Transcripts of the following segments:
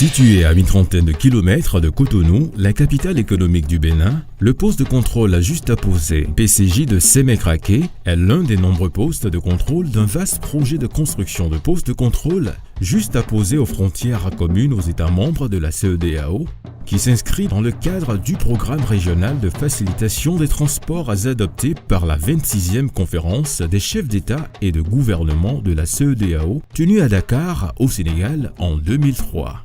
Situé à une trentaine de kilomètres de Cotonou, la capitale économique du Bénin, le poste de contrôle juxtaposé PCJ de Sémécraké est l'un des nombreux postes de contrôle d'un vaste projet de construction de postes de contrôle juxtaposés aux frontières communes aux États membres de la CEDEAO, qui s'inscrit dans le cadre du programme régional de facilitation des transports adopté par la 26e conférence des chefs d'État et de gouvernement de la CEDEAO, tenue à Dakar, au Sénégal, en 2003.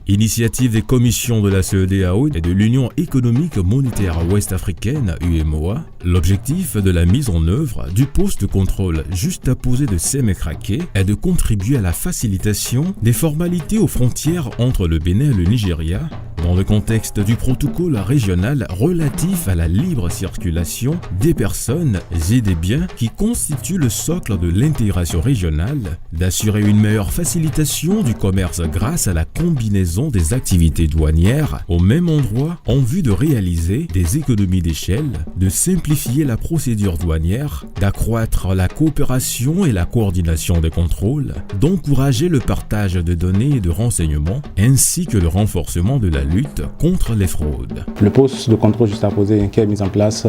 Initiative des commissions de la CEDEAO et de l'Union économique monétaire ouest-africaine, UEMOA, l'objectif de la mise en œuvre du poste de contrôle juxtaposé de Sémécraké est de contribuer à la facilitation des formalités aux frontières entre le Bénin et le Nigeria, dans le contexte du protocole régional relatif à la libre circulation des personnes et des biens qui constitue le socle de l'intégration régionale, d'assurer une meilleure facilitation du commerce grâce à la combinaison des activités douanières au même endroit en vue de réaliser des économies d'échelle, de simplifier la procédure douanière, d'accroître la coopération et la coordination des contrôles, d'encourager le partage de données et de renseignements, ainsi que le renforcement de la lutte contre les fraudes. Le poste de contrôle juxtaposé qui est mis en place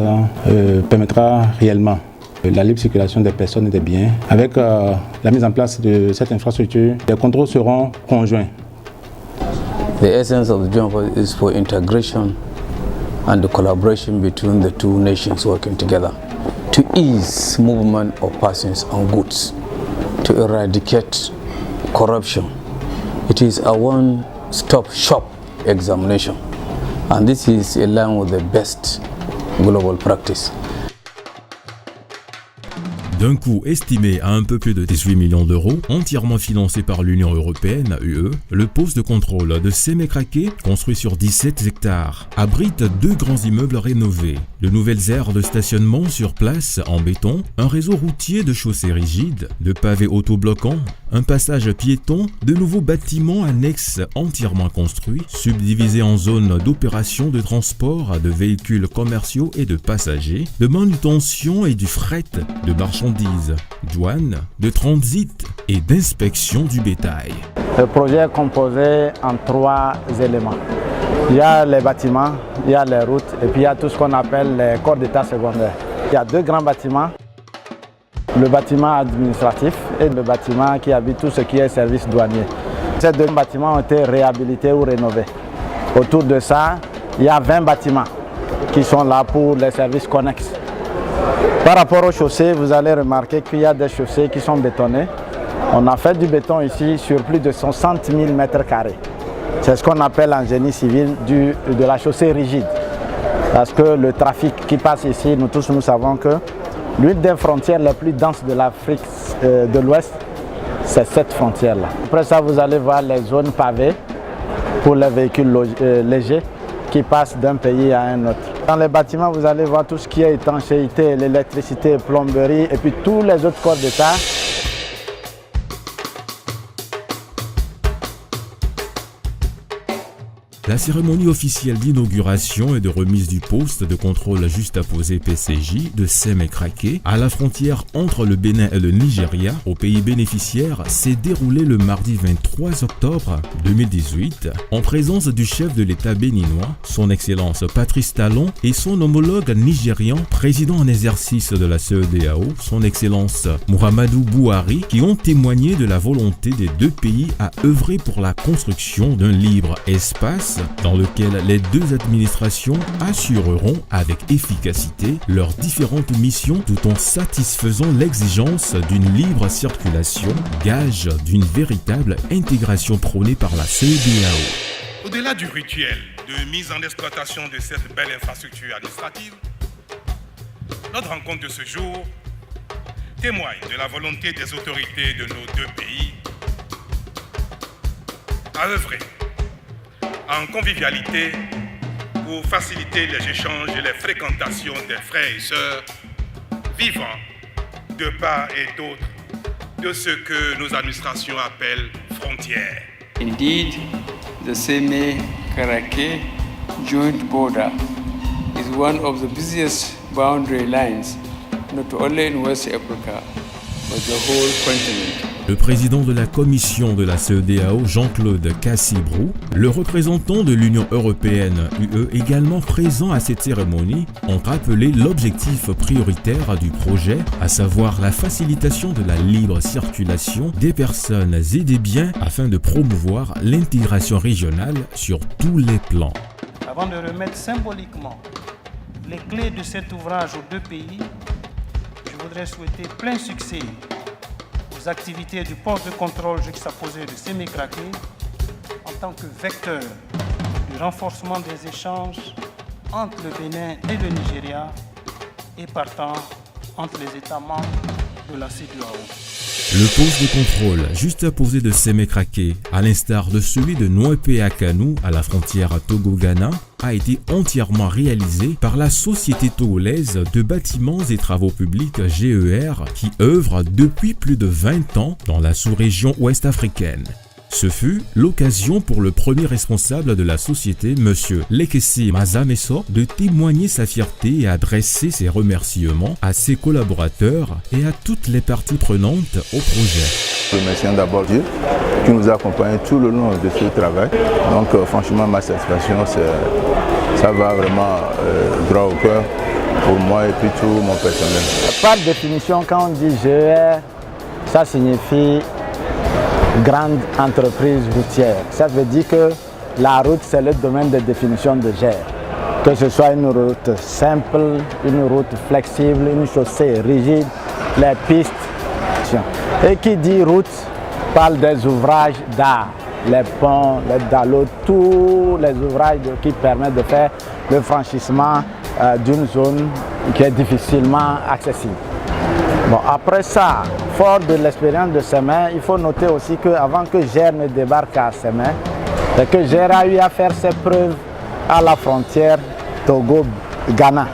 permettra réellement la libre circulation des personnes et des biens. Avec la mise en place de cette infrastructure, les contrôles seront conjoints. The essence of the joint force is for integration and the collaboration between the two nations working together to ease movement of persons and goods, to eradicate corruption. It is a one-stop shop examination, and this is in line with the best global practice. D'un coût estimé à un peu plus de 18 millions d'euros, entièrement financé par l'Union européenne, UE, le poste de contrôle de Sémécraké, construit sur 17 hectares, abrite 2 grands immeubles rénovés, de nouvelles aires de stationnement sur place en béton, un réseau routier de chaussées rigides, de pavés autobloquants, un passage piéton, de nouveaux bâtiments annexes entièrement construits, subdivisés en zones d'opération de transport de véhicules commerciaux et de passagers, de manutention et du fret, de marchandises, douane, de transit et d'inspection du bétail. Le projet est composé en 3 éléments. Il y a les bâtiments, il y a les routes et puis il y a tout ce qu'on appelle les corps d'état secondaires. Il y a 2 grands bâtiments. Le bâtiment administratif et le bâtiment qui habite tout ce qui est service douanier. Ces 2 bâtiments ont été réhabilités ou rénovés. Autour de ça, il y a 20 bâtiments qui sont là pour les services connexes. Par rapport aux chaussées, vous allez remarquer qu'il y a des chaussées qui sont bétonnées. On a fait du béton ici sur plus de 60 000 mètres carrés. C'est ce qu'on appelle en génie civil de la chaussée rigide. Parce que le trafic qui passe ici, nous tous nous savons que l'une des frontières les plus denses de l'Afrique de l'Ouest, c'est cette frontière-là. Après ça, vous allez voir les zones pavées pour les véhicules légers qui passent d'un pays à un autre. Dans les bâtiments, vous allez voir tout ce qui est étanchéité, l'électricité, plomberie et puis tous les autres corps d'État. La cérémonie officielle d'inauguration et de remise du poste de contrôle juxtaposé PCJ de Sémécraké à la frontière entre le Bénin et le Nigeria, au pays bénéficiaire, s'est déroulée le mardi 23 octobre 2018 en présence du chef de l'État béninois, son Excellence Patrice Talon, et son homologue nigérian, président en exercice de la CEDEAO, son Excellence Muhammadu Buhari, qui ont témoigné de la volonté des 2 pays à œuvrer pour la construction d'un libre espace dans lequel les 2 administrations assureront avec efficacité leurs différentes missions tout en satisfaisant l'exigence d'une libre circulation, gage d'une véritable intégration prônée par la CEDEAO. Au-delà du rituel de mise en exploitation de cette belle infrastructure administrative, notre rencontre de ce jour témoigne de la volonté des autorités de nos 2 pays à œuvrer en convivialité pour faciliter les échanges et les fréquentations des frères et sœurs vivant de part et d'autre de ce que nos administrations appellent frontières. Indeed, the Sémécraké joint border is one of the busiest boundary lines not only in West Africa for the whole continent. Le président de la commission de la CEDEAO, Jean-Claude Cassibrou, le représentant de l'Union européenne, UE, également présent à cette cérémonie, ont rappelé l'objectif prioritaire du projet, à savoir la facilitation de la libre circulation des personnes et des biens afin de promouvoir l'intégration régionale sur tous les plans. Avant de remettre symboliquement les clés de cet ouvrage aux deux pays, je voudrais souhaiter plein succès aux activités du poste de contrôle juxtaposé de Sémé-Craké en tant que vecteur du renforcement des échanges entre le Bénin et le Nigeria et partant entre les États membres de la CEDEAO. Le poste de contrôle juxtaposé de Sémé-Craké, à l'instar de celui de Nouépé-Akanou à la frontière Togo-Ghana, a été entièrement réalisé par la Société togolaise de bâtiments et travaux publics GER qui œuvre depuis plus de 20 ans dans la sous-région ouest africaine. Ce fut l'occasion pour le premier responsable de la société, M. Lekessi Mazameso, de témoigner sa fierté et adresser ses remerciements à ses collaborateurs et à toutes les parties prenantes au projet. Remercions d'abord Dieu qui nous a accompagnés tout le long de ce travail. Donc franchement, ma satisfaction, ça va vraiment droit au cœur pour moi et puis tout mon personnel. Par définition, quand on dit GER, ça signifie grande entreprise routière. Ça veut dire que la route, c'est le domaine de définition de GER. Que ce soit une route simple, une route flexible, une chaussée rigide, les pistes. Et qui dit route parle des ouvrages d'art, les ponts, les dallots, tous les ouvrages qui permettent de faire le franchissement d'une zone qui est difficilement accessible. Bon, après ça, fort de l'expérience de Sémé, il faut noter aussi qu'avant que GER ne débarque à Sémé, c'est que GER a eu à faire ses preuves à la frontière Togo-Ghana,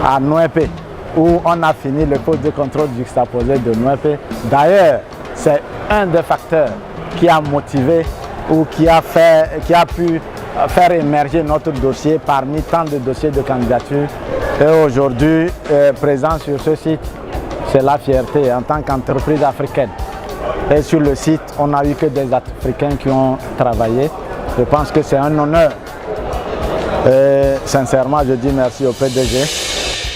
à Nouépé, où on a fini le poste de contrôle juxtaposé de Nouépé. D'ailleurs, c'est un des facteurs qui a motivé ou qui a pu faire émerger notre dossier parmi tant de dossiers de candidature. Et aujourd'hui, présent sur ce site, c'est la fierté en tant qu'entreprise africaine. Et sur le site, on n'a eu que des Africains qui ont travaillé. Je pense que c'est un honneur. Et sincèrement, je dis merci au PDG.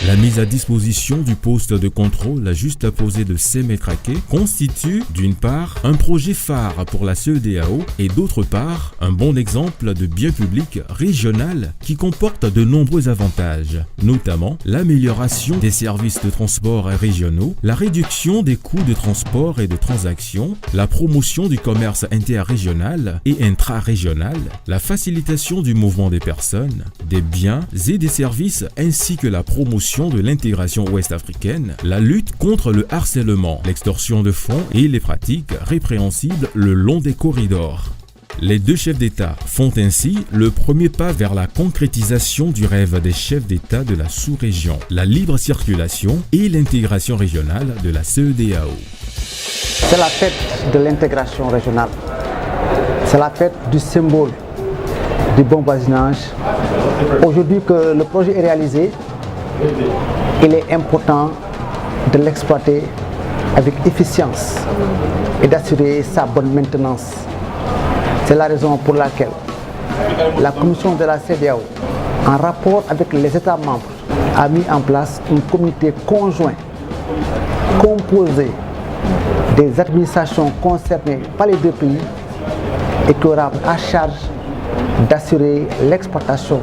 La mise à disposition du poste de contrôle juxtaposé de Sémé-Craké constitue d'une part un projet phare pour la CEDEAO et d'autre part un bon exemple de bien public régional qui comporte de nombreux avantages, notamment l'amélioration des services de transport régionaux, la réduction des coûts de transport et de transaction, la promotion du commerce interrégional et intra-régional, la facilitation du mouvement des personnes, des biens et des services ainsi que la promotion de l'intégration ouest-africaine, la lutte contre le harcèlement, l'extorsion de fonds et les pratiques répréhensibles le long des corridors. Les deux chefs d'État font ainsi le premier pas vers la concrétisation du rêve des chefs d'État de la sous-région, la libre circulation et l'intégration régionale de la CEDEAO. C'est la fête de l'intégration régionale. C'est la fête du symbole du bon voisinage. Aujourd'hui que le projet est réalisé, il est important de l'exploiter avec efficience et d'assurer sa bonne maintenance. C'est la raison pour laquelle la commission de la CEDEAO, en rapport avec les États membres, a mis en place un comité conjoint composé des administrations concernées par les deux pays et qui aura à charge d'assurer l'exploitation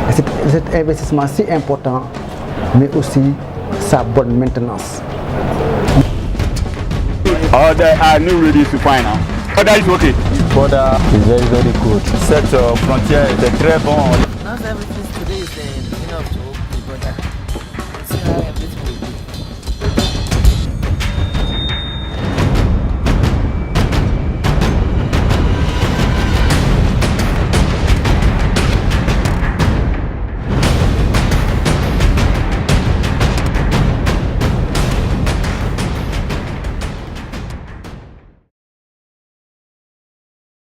de cet investissement si important, mais aussi sa bonne maintenance. Order are not ready to find now. Order is okay. Border is very, very good. Cette frontière est très bonne. Not everything today is enough to open the border. See how everything will be.